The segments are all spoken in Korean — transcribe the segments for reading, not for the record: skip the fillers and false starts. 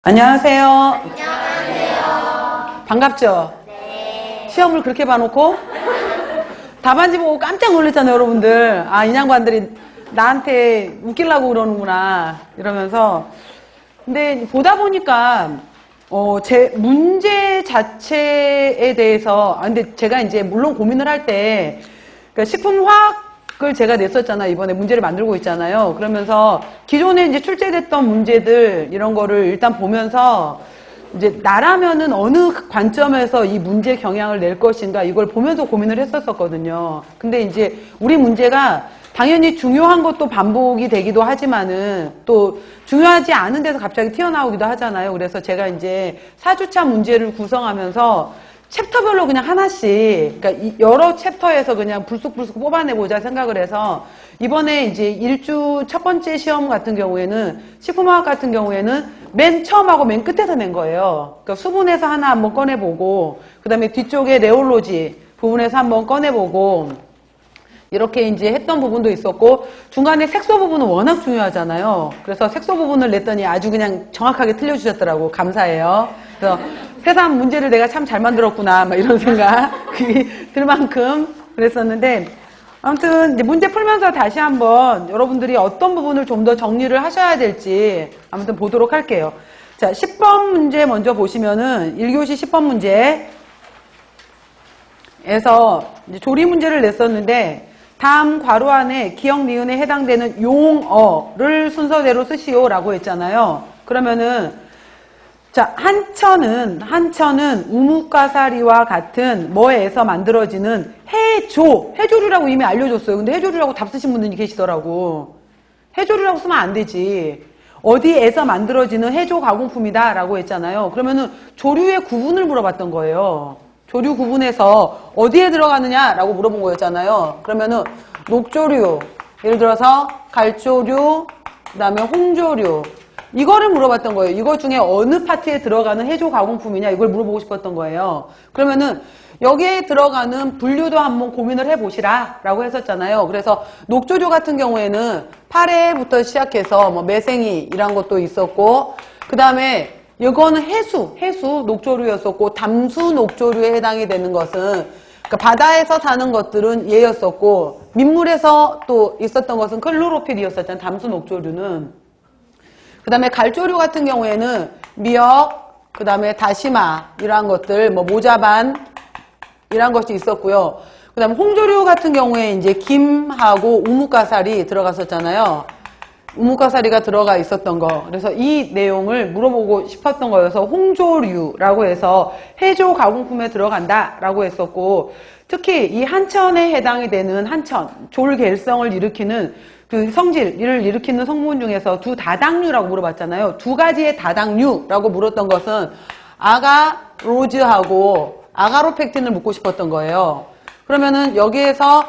안녕하세요. 안녕하세요. 반갑죠? 네. 시험을 그렇게 봐놓고 답안지 보고 깜짝 놀랐잖아요, 여러분들. 아, 이 양반들이 나한테 웃기려고 그러는구나 이러면서. 근데 보다 보니까 제 문제 자체에 대해서 근데 제가 이제 물론 고민을 할 때 그러니까 식품화학을 제가 냈었잖아요. 이번에 문제를 만들고 있잖아요. 그러면서 기존에 이제 출제됐던 문제들 이런 거를 일단 보면서 이제 나라면은 어느 관점에서 이 문제 경향을 낼 것인가 이걸 보면서 고민을 했었거든요. 근데 이제 우리 문제가 당연히 중요한 것도 반복이 되기도 하지만은 또 중요하지 않은 데서 갑자기 튀어나오기도 하잖아요. 그래서 제가 이제 4주차 문제를 구성하면서 챕터별로 그냥 하나씩, 그러니까 여러 챕터에서 그냥 불쑥불쑥 뽑아내보자 생각을 해서 이번에 이제 1주 첫 번째 시험 같은 경우에는 식품화학 같은 경우에는 맨 처음하고 맨 끝에서 낸 거예요. 그러니까 수분에서 하나 한번 꺼내보고 그 다음에 뒤쪽에 레올로지 부분에서 한번 꺼내보고 이렇게 이제 했던 부분도 있었고 중간에 색소 부분은 워낙 중요하잖아요. 그래서 색소 부분을 냈더니 아주 그냥 정확하게 틀려주셨더라고. 감사해요. 그래서 세상 문제를 내가 참 잘 만들었구나 막 이런 생각이 들 만큼 그랬었는데 아무튼 이제 문제 풀면서 다시 한번 여러분들이 어떤 부분을 좀 더 정리를 하셔야 될지 아무튼 보도록 할게요. 자, 10번 문제 먼저 보시면은 1교시 10번 문제에서 이제 조리 문제를 냈었는데 다음 괄호 안에 기역, 니은에 해당되는 용어를 순서대로 쓰시오 라고 했잖아요. 그러면은 자, 한천은 우뭇가사리와 같은 뭐에서 만들어지는 해조류라고 이미 알려줬어요. 근데 해조류라고 답 쓰신 분들이 계시더라고. 해조류라고 쓰면 안 되지. 어디에서 만들어지는 해조 가공품이다 라고 했잖아요. 그러면은 조류의 구분을 물어봤던 거예요. 조류 구분에서 어디에 들어가느냐라고 물어본 거였잖아요. 그러면은 녹조류, 예를 들어서 갈조류, 그 다음에 홍조류 이거를 물어봤던 거예요. 이거 중에 어느 파트에 들어가는 해조 가공품이냐 이걸 물어보고 싶었던 거예요. 그러면은 여기에 들어가는 분류도 한번 고민을 해보시라 라고 했었잖아요. 그래서 녹조류 같은 경우에는 파래부터 시작해서 뭐 매생이 이런 것도 있었고 그 다음에 이거는 해수 녹조류였었고 담수 녹조류에 해당이 되는 것은 그러니까 바다에서 사는 것들은 얘였었고 민물에서 또 있었던 것은 클로로필이었었잖아요. 담수 녹조류는. 그 다음에 갈조류 같은 경우에는 미역, 그 다음에 다시마 이러한 것들, 뭐 모자반 이런 것이 있었고요. 그 다음에 홍조류 같은 경우에 이제 김하고 우뭇가사리 들어갔었잖아요. 우뭇가사리가 들어가 있었던 거. 그래서 이 내용을 물어보고 싶었던 거여서 홍조류라고 해서 해조 가공품에 들어간다라고 했었고 특히 이 한천에 해당이 되는 한천, 졸갤성을 일으키는 그 성질을 일으키는 성분 중에서 두 다당류라고 물어봤잖아요. 두 가지의 다당류라고 물었던 것은 아가로즈하고 아가로펙틴을 묻고 싶었던 거예요. 그러면은 여기에서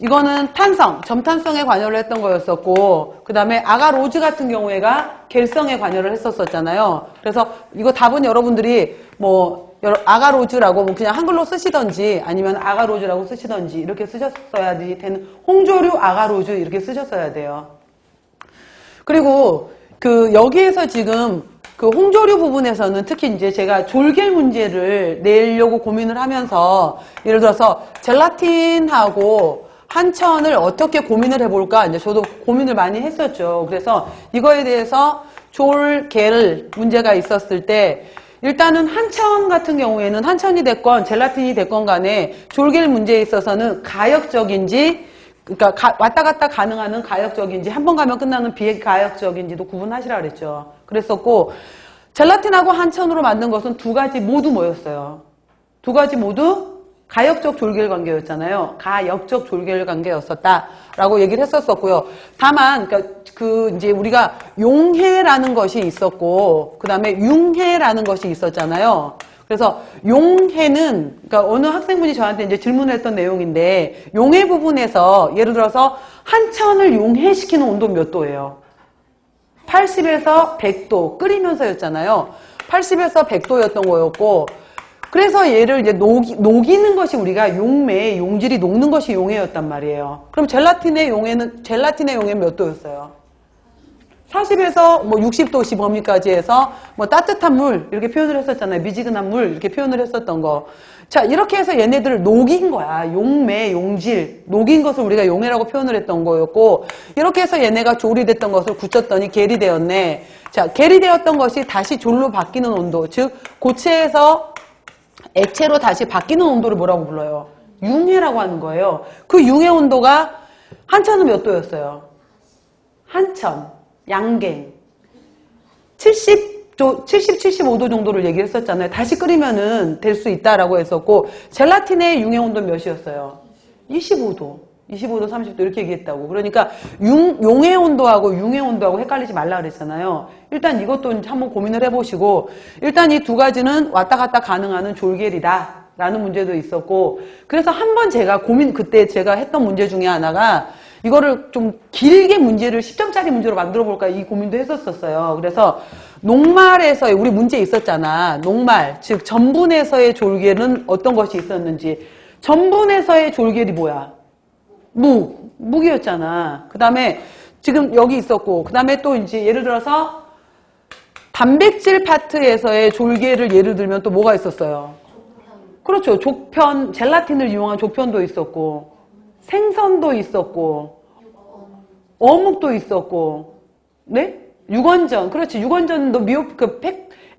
이거는 탄성, 점탄성에 관여를 했던 거였었고 그 다음에 아가로즈 같은 경우에가 겔성에 관여를 했었잖아요. 그래서 이거 답은 여러분들이 뭐 아가로즈라고 뭐 그냥 한글로 쓰시던지 아니면 아가로즈라고 쓰시던지 이렇게 쓰셨어야지 되는 홍조류 아가로즈 이렇게 쓰셨어야 돼요. 그리고 그 여기에서 지금 그 홍조류 부분에서는 특히 이제 제가 졸겔 문제를 내려고 고민을 하면서 예를 들어서 젤라틴하고 한천을 어떻게 고민을 해볼까 이제 저도 고민을 많이 했었죠. 그래서 이거에 대해서 졸겔 문제가 있었을 때 일단은 한천 같은 경우에는 한천이 됐건 젤라틴이 됐건 간에 졸겔 문제에 있어서는 가역적인지 그러니까 왔다 갔다 가능한 가역적인지 한 번 가면 끝나는 비가역적인지도 구분하시라 그랬죠. 그랬었고 젤라틴하고 한천으로 만든 것은 두 가지 모두 뭐였어요? 두 가지 모두 가역적 졸겔 관계였잖아요. 가역적 졸겔 관계였었다라고 얘기를 했었었고요. 다만 그러니까 그 이제 우리가 용해라는 것이 있었고 그다음에 융해라는 것이 있었잖아요. 그래서 용해는 그러니까 어느 학생분이 저한테 이제 질문을 했던 내용인데 용해 부분에서 예를 들어서 한천을 용해시키는 온도 몇 도예요? 80에서 100도 끓이면서였잖아요. 80에서 100도였던 거였고 그래서 얘를 이제 녹이는 것이 우리가 용매, 용질이 녹는 것이 용해였단 말이에요. 그럼 젤라틴의 용해는 몇 도였어요? 40에서 뭐 60도 범위까지 해서 뭐 따뜻한 물 이렇게 표현을 했었잖아요. 미지근한 물 이렇게 표현을 했었던 거. 자, 이렇게 해서 얘네들을 녹인 거야. 용매, 용질. 녹인 것을 우리가 용해라고 표현을 했던 거였고, 이렇게 해서 얘네가 조리됐던 것을 굳혔더니 겔이 되었네. 자, 겔이 되었던 것이 다시 졸로 바뀌는 온도, 즉 고체에서 액체로 다시 바뀌는 온도를 뭐라고 불러요? 융해라고 하는 거예요. 그 융해 온도가 한천은 몇 도였어요? 한천, 양갱. 70, 75도 정도를 얘기했었잖아요. 다시 끓이면은 될 수 있다라고 했었고, 젤라틴의 융해 온도는 몇이었어요? 25도. 25도, 30도 이렇게 얘기했다고. 그러니까 용해 온도하고 융해 온도하고 헷갈리지 말라 그랬잖아요. 일단 이것도 한번 고민을 해보시고, 일단 이 두 가지는 왔다 갔다 가능한 졸겔이다 라는 문제도 있었고, 그래서 한번 제가 그때 제가 했던 문제 중에 하나가 이거를 좀 길게 문제를 10점짜리 문제로 만들어 볼까 이 고민도 했었어요. 그래서 녹말에서의 우리 문제 있었잖아. 녹말, 즉 전분에서의 졸겔은 어떤 것이 있었는지. 전분에서의 졸겔이 뭐야? 묵이었잖아. 그 다음에 지금 여기 있었고, 그 다음에 또 이제 예를 들어서 단백질 파트에서의 졸겔을 예를 들면 또 뭐가 있었어요? 그렇죠. 조편, 젤라틴을 이용한 조편도 있었고, 생선도 있었고, 어묵도 있었고, 네? 유건전. 그렇지. 유건전도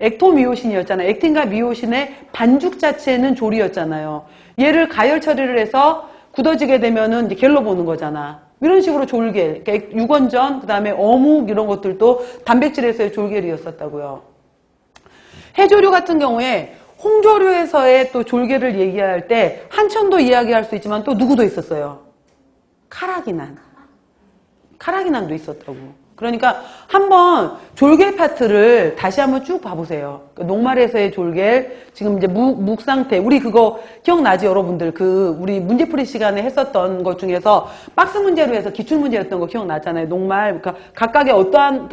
액토미오신이었잖아요. 액틴과 미오신의 반죽 자체는 졸이었잖아요. 얘를 가열 처리를 해서 굳어지게 되면은 이제 겔로 보는 거잖아. 이런 식으로 졸겔, 그러니까 유건전, 그 다음에 어묵 이런 것들도 단백질에서의 졸겔이었었다고요. 해조류 같은 경우에 홍조류에서의 또 졸겔을 얘기할 때 한천도 이야기할 수 있지만 또 누구도 있었어요? 카라기난. 카라기난도 있었다고. 그러니까 한번 졸겔 파트를 다시 한번 쭉 봐보세요. 녹말에서의 졸겔, 지금 이제 묵 상태, 우리 그거 기억나지 여러분들? 우리 문제풀이 시간에 했었던 것 중에서 박스 문제로 해서 기출 문제였던 거 기억나잖아요. 녹말, 그러니까 각각의 어떠한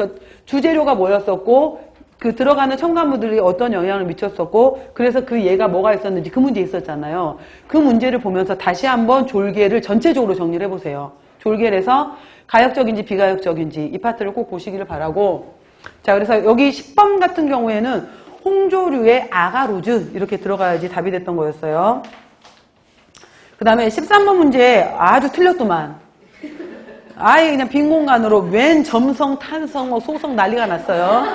주재료가 뭐였었고, 그 들어가는 첨가물들이 어떤 영향을 미쳤었고, 그래서 그 얘가 뭐가 있었는지 그 문제 있었잖아요. 그 문제를 보면서 다시 한번 졸겔을 전체적으로 정리를 해보세요. 졸겔에서 가역적인지 비가역적인지 이 파트를 꼭 보시기를 바라고, 자, 그래서 여기 10번 같은 경우에는 홍조류의 아가로즈 이렇게 들어가야지 답이 됐던 거였어요. 그 다음에 13번 문제 아주 틀렸더만. 아예 그냥 빈 공간으로 웬 점성, 탄성, 뭐 소성 난리가 났어요.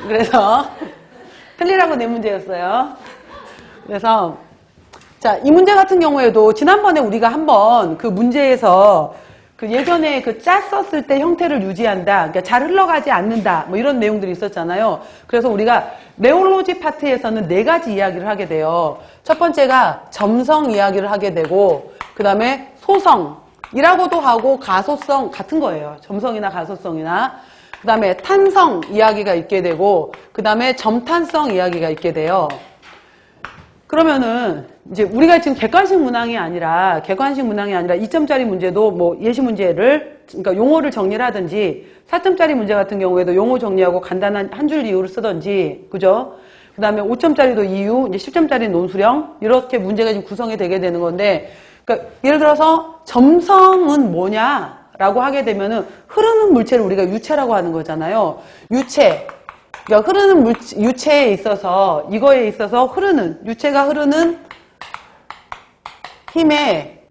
그래서 틀리라고 내 문제였어요. 그래서 자, 이 문제 같은 경우에도 지난번에 우리가 한번 그 문제에서 그 예전에 그 짰었을 때 형태를 유지한다. 그러니까 잘 흘러가지 않는다. 뭐 이런 내용들이 있었잖아요. 그래서 우리가 네올로지 파트에서는 4가지 이야기를 하게 돼요. 첫 번째가 점성 이야기를 하게 되고, 그 다음에 소성이라고도 하고 가소성 같은 거예요. 점성이나 가소성이나. 그 다음에 탄성 이야기가 있게 되고, 그 다음에 점탄성 이야기가 있게 돼요. 그러면은 이제 우리가 지금 객관식 문항이 아니라 2점짜리 문제도 뭐 예시 문제를, 그러니까 용어를 정리를 하든지 4점짜리 문제 같은 경우에도 용어 정리하고 간단한 한 줄 이유를 쓰든지, 그죠? 그 다음에 5점짜리도 이유, 이제 10점짜리 논수령, 이렇게 문제가 지금 구성이 되게 되는 건데, 그러니까 예를 들어서 점성은 뭐냐? 라고 하게 되면은 흐르는 물체를 우리가 유체라고 하는 거잖아요. 유체. 그러니까 흐르는 유체에 있어서, 이거에 있어서 유체가 흐르는 힘에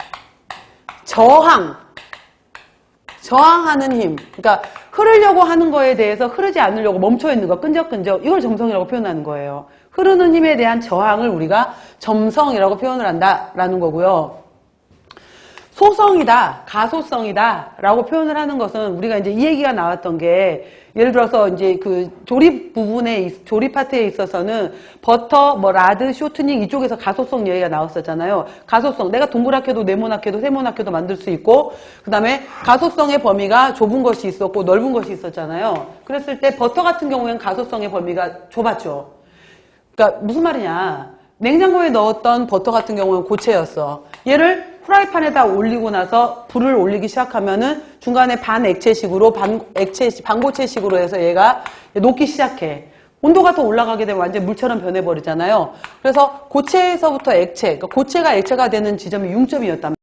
저항하는 힘. 그러니까 흐르려고 하는 거에 대해서 흐르지 않으려고 멈춰 있는 거, 끈적끈적. 이걸 점성이라고 표현하는 거예요. 흐르는 힘에 대한 저항을 우리가 점성이라고 표현을 한다라는 거고요. 소성이다, 가소성이다 라고 표현을 하는 것은 우리가 이제 이 얘기가 나왔던 게, 예를 들어서 이제 그 조립 조립 파트에 있어서는 버터, 뭐 라드, 쇼트닝 이쪽에서 가소성 얘기가 나왔었잖아요. 가소성, 내가 동그랗게도 네모나게도 세모나게도 만들 수 있고, 그 다음에 가소성의 범위가 좁은 것이 있었고 넓은 것이 있었잖아요. 그랬을 때 버터 같은 경우에는 가소성의 범위가 좁았죠. 그러니까 무슨 말이냐. 냉장고에 넣었던 버터 같은 경우는 고체였어. 얘를 프라이팬에다 올리고 나서 불을 올리기 시작하면은 중간에 반액체식으로 반고체식으로 해서 얘가 녹기 시작해. 온도가 더 올라가게 되면 완전 물처럼 변해버리잖아요. 그래서 고체에서부터 액체, 그러니까 고체가 액체가 되는 지점이 융점이었단 말이에요.